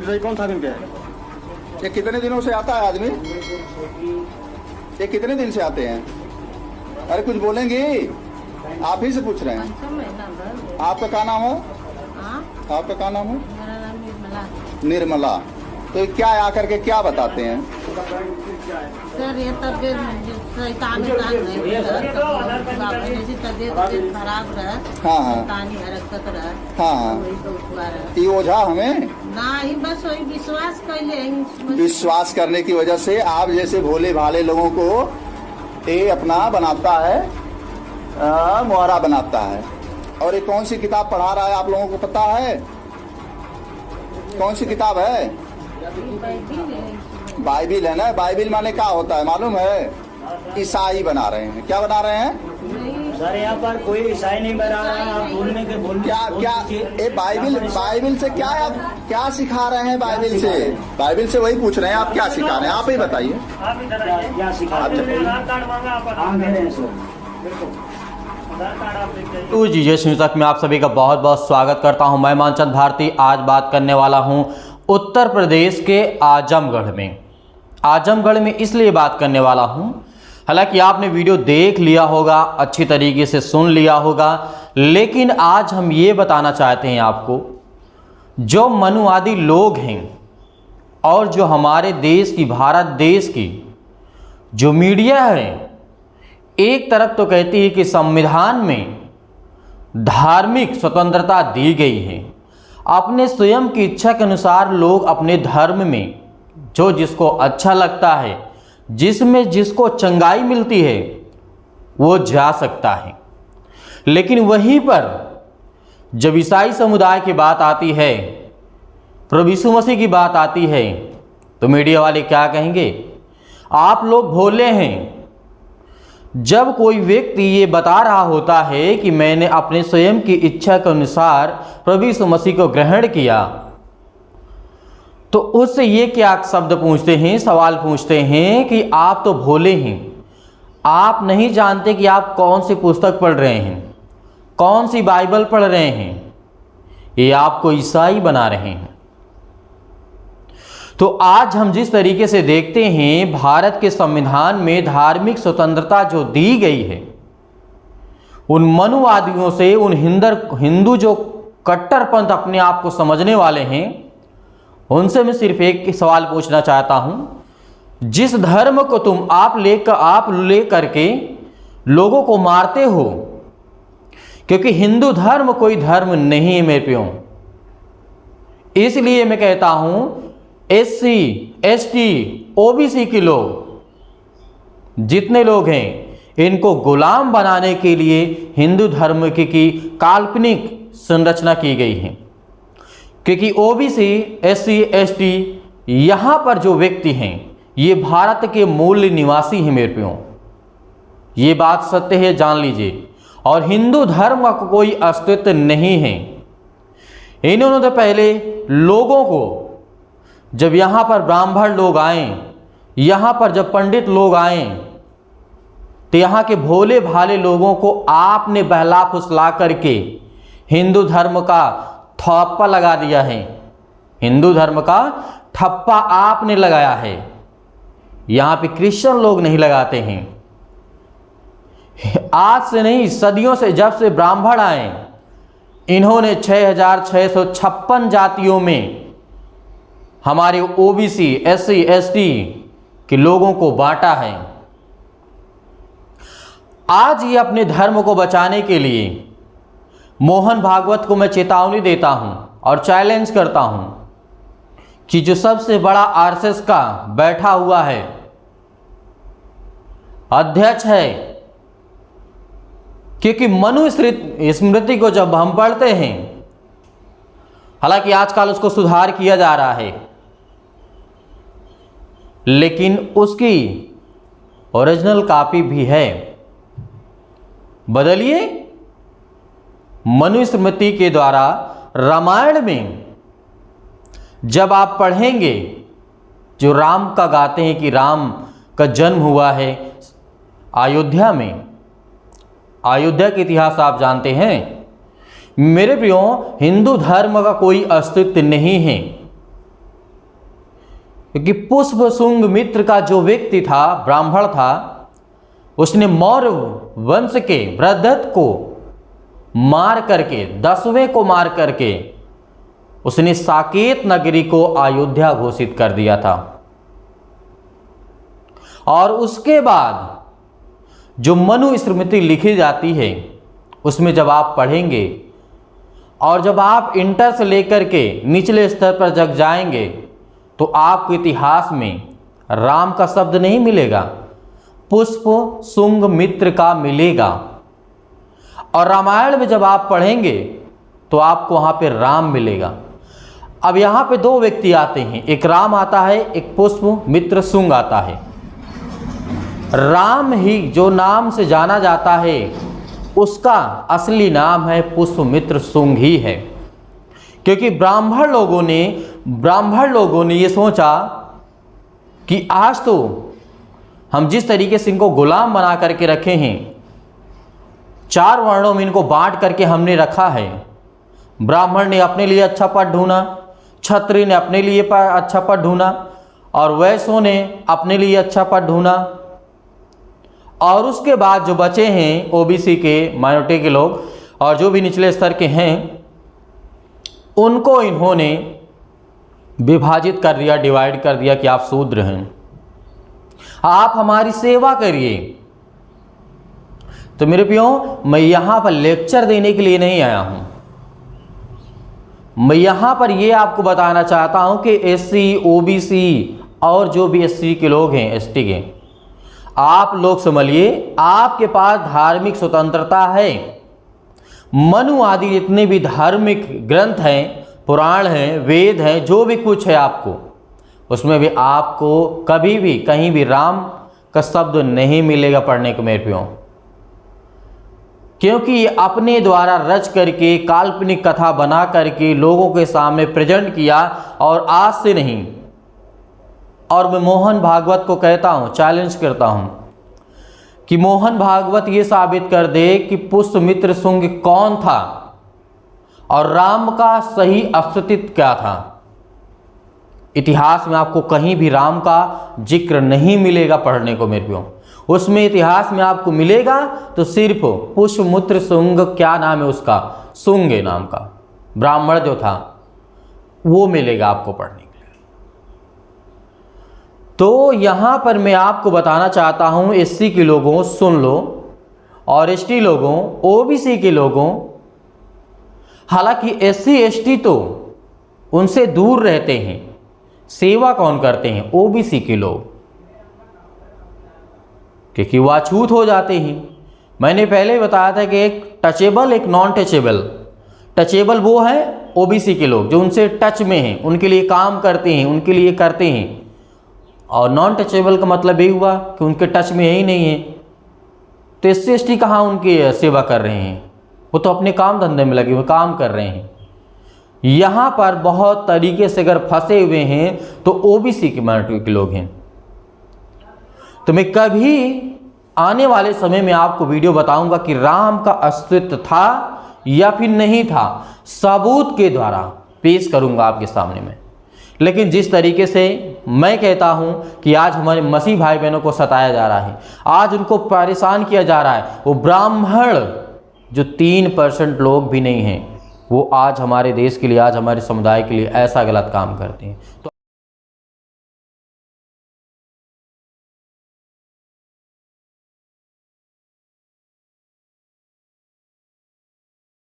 पिटाई कौन था पे? ये कितने दिनों से आता है आदमी? ये कितने दिन से आते हैं? अरे कुछ बोलेंगी? आप ही से पूछ रहे हैं। आपका क्या नाम है? आपका क्या नाम है? निर्मला। तो क्या आकर के क्या बताते हैं? सर ये तबियत खराब रहा। हाँ ये ओझा हमें नहीं, बस वही विश्वास कर विश्वास करने की वजह से आप जैसे भोले भाले लोगों को ये अपना बनाता है, मुहारा बनाता है। और ये कौन सी किताब पढ़ा रहा है आप लोगों को पता है? कौन सी किताब है? बाइबिल है ना। बाइबिल माने क्या होता है मालूम है? ईसाई बना रहे हैं। क्या बना रहे हैं? सर यहाँ पर कोई ईसाई नहीं बना रहा है। आप बोलने के बोल क्या ये बाइबिल से क्या सिखा रहे हैं? बाइबिल से वही पूछ रहे हैं। आप क्या सिखा रहे हैं? आप ही बताइए। क्या सिखा रहे तो जी जय श्री तक में आप सभी का बहुत बहुत स्वागत करता हूं। मैं मानचंद भारती। आज बात करने वाला हूं उत्तर प्रदेश के आजमगढ़ में इसलिए बात करने वाला हूं, हालांकि आपने वीडियो देख लिया होगा, अच्छी तरीके से सुन लिया होगा, लेकिन आज हम ये बताना चाहते हैं आपको, जो मनुवादी लोग हैं और जो हमारे देश की, भारत देश की जो मीडिया है, एक तरफ तो कहती है कि संविधान में धार्मिक स्वतंत्रता दी गई है, अपने स्वयं की इच्छा के अनुसार लोग अपने धर्म में जो जिसको अच्छा लगता है, जिसमें जिसको चंगाई मिलती है, वो जा सकता है। लेकिन वहीं पर जब ईसाई समुदाय की बात आती है, प्रभु यीशु मसीह की बात आती है, तो मीडिया वाले क्या कहेंगे? आप लोग भोले हैं। जब कोई व्यक्ति ये बता रहा होता है कि मैंने अपने स्वयं की इच्छा के अनुसार प्रभु यीशु मसीह को ग्रहण किया, तो उससे ये क्या शब्द पूछते हैं, सवाल पूछते हैं कि आप तो भोले हैं, आप नहीं जानते कि आप कौन सी पुस्तक पढ़ रहे हैं, कौन सी बाइबल पढ़ रहे हैं, ये आपको ईसाई बना रहे हैं। तो आज हम जिस तरीके से देखते हैं, भारत के संविधान में धार्मिक स्वतंत्रता जो दी गई है, उन मनुवादियों से, उन हिंदू जो कट्टरपंथ अपने आप को समझने वाले हैं, उनसे मैं सिर्फ एक सवाल पूछना चाहता हूं। जिस धर्म को तुम आप लेकर के लोगों को मारते हो, क्योंकि हिंदू धर्म कोई धर्म नहीं है मेरे प्यो, इसलिए मैं कहता हूं SC, ST, OBC के लोग जितने लोग हैं, इनको गुलाम बनाने के लिए हिंदू धर्म की काल्पनिक संरचना की गई है। क्योंकि OBC, SC, ST यहाँ पर जो व्यक्ति हैं, ये भारत के मूल निवासी हैं मेरे प्यो। ये बात सत्य है, जान लीजिए। और हिंदू धर्म का कोई अस्तित्व नहीं है। इन्होंने तो पहले लोगों को, जब यहाँ पर ब्राह्मण लोग आए, यहाँ पर जब पंडित लोग आए, तो यहाँ के भोले भाले लोगों को आपने बहला फुसला करके हिंदू धर्म का ठप्पा लगा दिया है। हिंदू धर्म का ठप्पा आपने लगाया है। यहाँ पे क्रिश्चियन लोग नहीं लगाते हैं। आज से नहीं, सदियों से, जब से ब्राह्मण आए, इन्होंने 6656 जातियों में हमारे OBC, SC, ST के लोगों को बांटा है। आज ये अपने धर्म को बचाने के लिए मोहन भागवत को मैं चेतावनी देता हूं और चैलेंज करता हूं कि जो सबसे बड़ा RSS का बैठा हुआ है, अध्यक्ष है, क्योंकि मनु स्मृति को जब हम पढ़ते हैं, हालांकि आजकल उसको सुधार किया जा रहा है, लेकिन उसकी ओरिजिनल कॉपी भी है। बदलिए। मनुस्मृति के द्वारा रामायण में जब आप पढ़ेंगे, जो राम का गाते हैं कि राम का जन्म हुआ है अयोध्या में, अयोध्या का इतिहास आप जानते हैं मेरे प्रियो। हिंदू धर्म का कोई अस्तित्व नहीं है। क्योंकि पुष्प शुंग मित्र का जो व्यक्ति था, ब्राह्मण था, उसने मौर्य वंश के बृहद्रथ को मार करके, 10वें को मार करके उसने साकेत नगरी को अयोध्या घोषित कर दिया था। और उसके बाद जो मनुस्मृति लिखी जाती है उसमें जब आप पढ़ेंगे और जब आप इंटर से लेकर के निचले स्तर पर जग जाएंगे तो आपको इतिहास में राम का शब्द नहीं मिलेगा, पुष्प शुंग मित्र का मिलेगा। और रामायण में जब आप पढ़ेंगे तो आपको वहां पे राम मिलेगा। अब यहां पे दो व्यक्ति आते हैं, एक राम आता है, एक पुष्प मित्र शुंग आता है। राम ही जो नाम से जाना जाता है उसका असली नाम है पुष्प मित्र शुंग ही है। क्योंकि ब्राह्मण लोगों ने ये सोचा कि आज तो हम जिस तरीके से इनको गुलाम बना करके रखे हैं, 4 वर्णों में इनको बांट करके हमने रखा है। ब्राह्मण ने अपने लिए अच्छा पद ढूंढा, क्षत्रिय ने अपने लिए अच्छा पद ढूंढा और वैश्यों ने अपने लिए अच्छा पद ढूंढा। और उसके बाद जो बचे हैं ओबीसी के, माइनॉरिटी के लोग और जो भी निचले स्तर के हैं, उनको इन्होंने विभाजित कर दिया, डिवाइड कर दिया कि आप शूद्र हैं, आप हमारी सेवा करिए। तो मेरे प्रियो, मैं यहां पर लेक्चर देने के लिए नहीं आया हूं, मैं यहां पर यह आपको बताना चाहता हूं कि एससी, ओबीसी और जो भी एससी के लोग हैं, एसटी के, आप लोग समझिए, आपके पास धार्मिक स्वतंत्रता है। मनु आदि जितने भी धार्मिक ग्रंथ हैं, पुराण हैं, वेद हैं, जो भी कुछ है आपको, उसमें भी आपको कभी भी कहीं भी राम का शब्द नहीं मिलेगा पढ़ने को मेरे प्रियो। क्योंकि ये अपने द्वारा रच करके काल्पनिक कथा बना करके लोगों के सामने प्रेजेंट किया, और आज से नहीं। और मैं मोहन भागवत को कहता हूं, चैलेंज करता हूं कि मोहन भागवत ये साबित कर दे कि पुष्प मित्र शुंग कौन था और राम का सही अस्तित्व क्या था। इतिहास में आपको कहीं भी राम का जिक्र नहीं मिलेगा पढ़ने को मेरे प्रियो। उसमें इतिहास में आपको मिलेगा तो सिर्फ पुष्प मित्र शुंग, क्या नाम है उसका, शुंग नाम का ब्राह्मण जो था, वो मिलेगा आपको पढ़ने के लिए। तो यहां पर मैं आपको बताना चाहता हूं, एससी के लोगों सुन लो, और एसटी लोगों, ओबीसी के लोगों, हालांकि एससी एसटी तो उनसे दूर रहते हैं, सेवा कौन करते हैं, ओबीसी के लोग, क्योंकि वो अछूत हो जाते हैं। मैंने पहले बताया था कि एक टचेबल, एक नॉन टचेबल। टचेबल वो है ओबीसी के लोग जो उनसे टच में हैं, उनके लिए काम करते हैं, उनके लिए करते हैं। और नॉन टचेबल का मतलब ये हुआ कि उनके टच में ही नहीं है। तो एससी एसटी कहाँ उनकी सेवा कर रहे हैं, वो तो अपने काम धंधे में लगे हुए काम कर रहे हैं। यहाँ पर बहुत तरीके से अगर फंसे हुए हैं तो ओबीसी की माइनॉरिटी के लोग हैं। तो मैं कभी आने वाले समय में आपको वीडियो बताऊंगा कि राम का अस्तित्व था या फिर नहीं था, सबूत के द्वारा पेश करूंगा आपके सामने में। लेकिन जिस तरीके से मैं कहता हूं कि आज हमारे मसीह भाई बहनों को सताया जा रहा है, आज उनको परेशान किया जा रहा है, वो ब्राह्मण जो 3% लोग भी नहीं हैं, वो आज हमारे देश के लिए, आज हमारे समुदाय के लिए ऐसा गलत काम करते हैं। तो